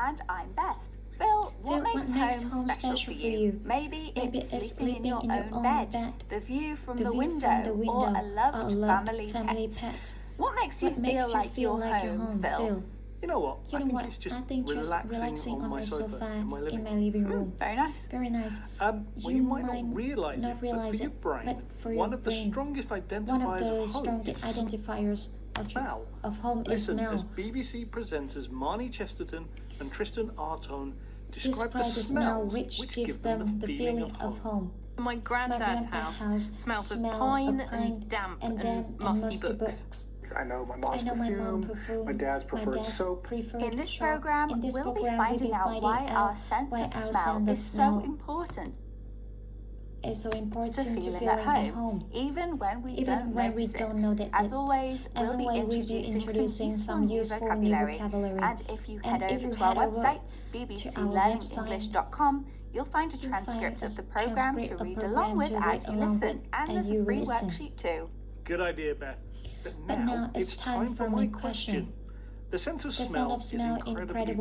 And I'm Beth. Phil, what makes home special for you? Maybe it's sleeping in your own bed, the view from the window, or a loved family pet. What makes you feel like you're home, Phil? You know what? I think it's just relaxing on my sofa in my living room. Very nice. Very nice. You might not realise it, but for your brain, one of the strongest identifiers of home is smell. As BBC presenters Marnie Chesterton and Tristan Artone describe the smell which give them the feeling of home. My granddad's house smells of pine and damp and musty books. I know my mom's perfume, my dad's preferred soap. In this program, we'll be finding out why our sense of smell is so important. It's so important to feeling at home, even when we don't know that. As always, we'll be introducing some useful new vocabulary. And if you head over to our website, bbclearningenglish.com, you'll find a transcript of the program to read along with as you listen, and there's a free worksheet too. Good idea, Beth. But now it's time for my question. The sense of smell is incredibly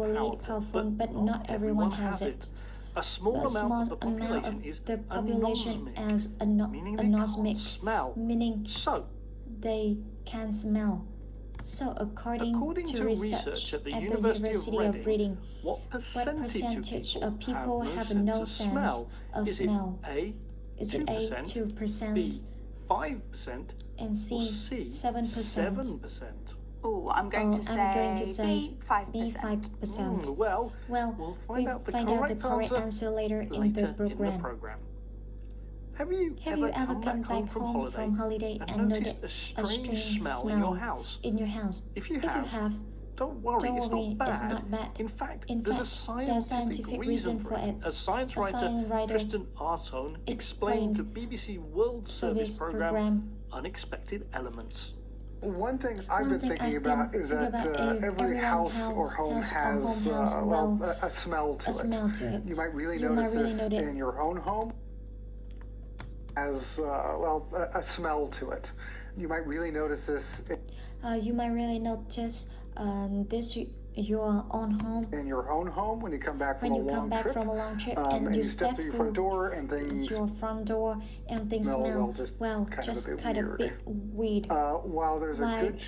powerful, but not everyone has it. A small amount of the population is anosmic, meaning so they can smell. So according to research at the University of Reading, what percentage of people have no sense of smell? Is it A, 2%, B, 5%, and C, or C, 7%? Oh, I'm going to say B5%. Well, we'll find out the correct answer later in the program. Have you ever come back home from holiday and noticed a strange smell in your house? If you have, don't worry, it's not bad. In fact, there's a scientific reason for it. As science writer Tristan Artone explained to BBC World Service Programme Unexpected Elements. One thing I've been thinking about is that every house or home has a smell to it. You might really notice this in your own home as a smell to it. You might really notice this. You might really notice this your own home. In your own home when you come back from a long trip, and you step through your front door and things smell just kind of a bit weird. While there's a good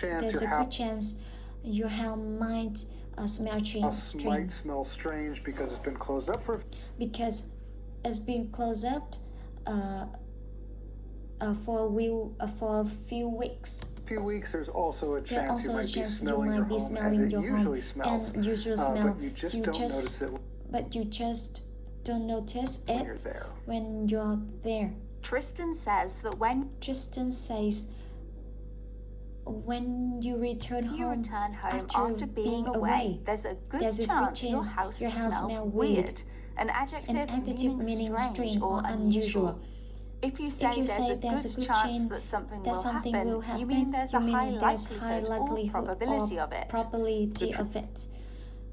chance your house might smell strange because it's been closed up for a few weeks. There's also a chance you might be smelling your home as it usually smells. But you just don't notice it when you're there. Tristan says when you return home after being away, there's a good chance your house smells weird. An adjective meaning strange or unusual. If you say there's a good chance that something will happen, you mean there's a high likelihood or probability of it.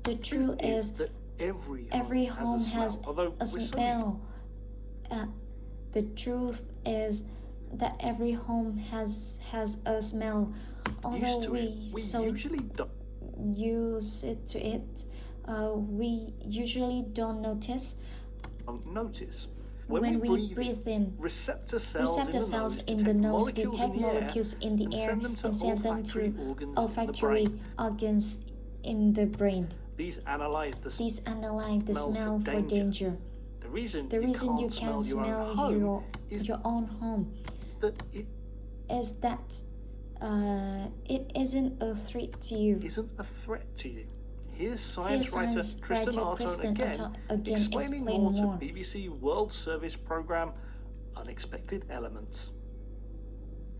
The truth is that every home has a smell. The truth is that every home has a smell. Although we usually don't use it to it, we usually don't notice. When we breathe in, receptor cells in the nose detect molecules in the air and send them to olfactory organs in the brain. These analyze the smell for danger. The reason you can't smell your own home is that it isn't a threat to you. Here's science writer Tristan Artone again explaining more to BBC World Service Programme Unexpected Elements.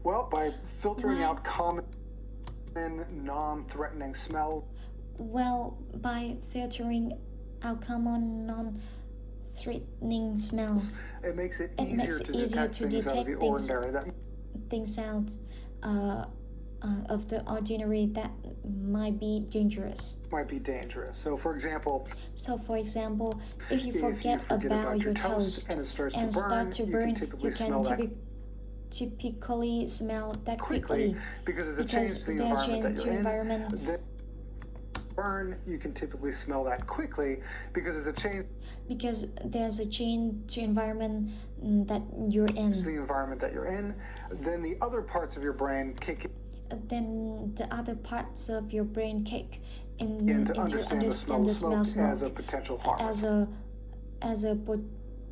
Well, by filtering out common non-threatening smells. By filtering out common non-threatening smells. It makes it easier to detect things out of the ordinary that might be dangerous. So, for example, if you forget about your toast and start to burn, you can typically smell that quickly because it's a change to the environment that you're in. burn, you can typically smell that quickly because it's a change. Because there's a change to environment that you're in. The environment that you're in, then the other parts of your brain kick in. Then the other parts of your brain kick in to understand the smell of smoke as a potential harm. As a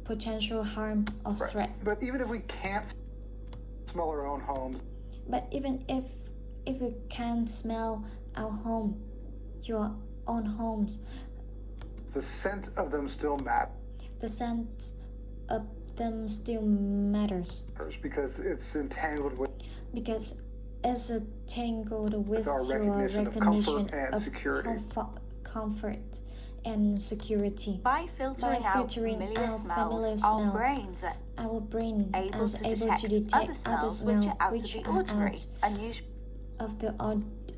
potential harm or threat. But even if we can't smell our own homes. But even if we can't smell our home, your own homes, the scent of them still matters. The scent of them still matters. Because it's entangled with. Because it's entangled with our recognition of comfort and security. Comfort and security. By filtering out familiar smells, our brain is able to detect other smells which are out of the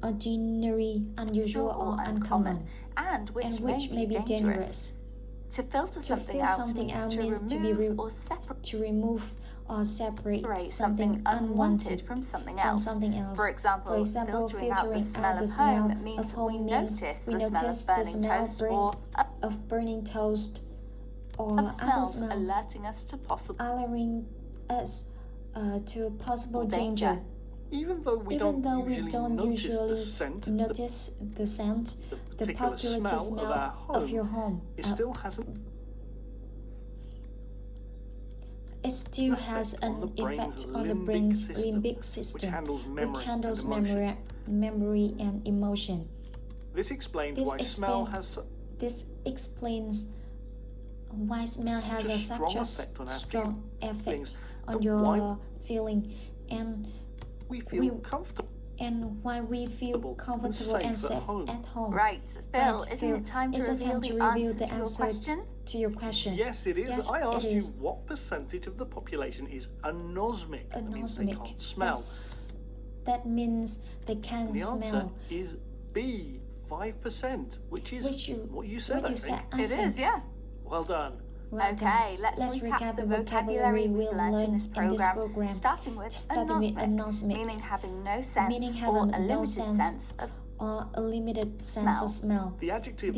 ordinary, unusual, or uncommon, and which may be dangerous. To filter something out means to remove or separate something unwanted from something else. For example, filtering out the smell of home means we notice the smell of burning toast or other smells alerting us to possible danger. Even though we don't usually notice the scent, the particular smell of your home, it still hasn't. It still has an effect on the brain's limbic system, which handles memory and emotion. This explains why smell has such a strong effect on your feeling, and we feel comfortable. And why we feel comfortable and safe at home. Right, Phil, isn't it time to reveal the answer to your question? Yes, it is. Yes, I asked you what percentage of the population is anosmic. That means they can't smell. That means they can't smell. The answer is B, 5%, which is what you said, I think. It is, yeah. Well done. Okay, let's recap the vocabulary we've learned in this program, starting with anosmic, meaning having no sense or a limited sense of smell. The adjective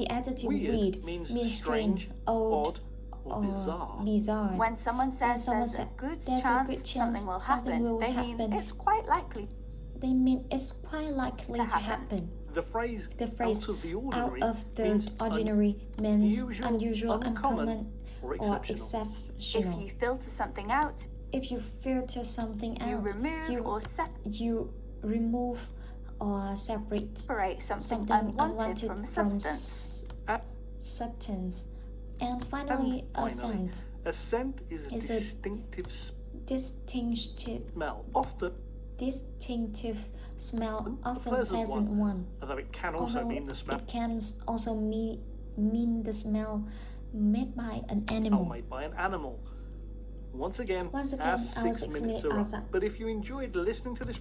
weird means strange, odd, or bizarre. When someone says there's a good chance something will happen, they mean it's quite likely. To happen. The phrase out of the ordinary means unusual, uncommon, or exceptional. If you filter something out, you remove or separate something unwanted from substance. And finally, a scent. A scent is a distinctive smell, often a pleasant one. Although it can also mean the smell. It can also mean the smell made by an animal. Once again, our 6 minutes are up. But if you enjoyed listening to this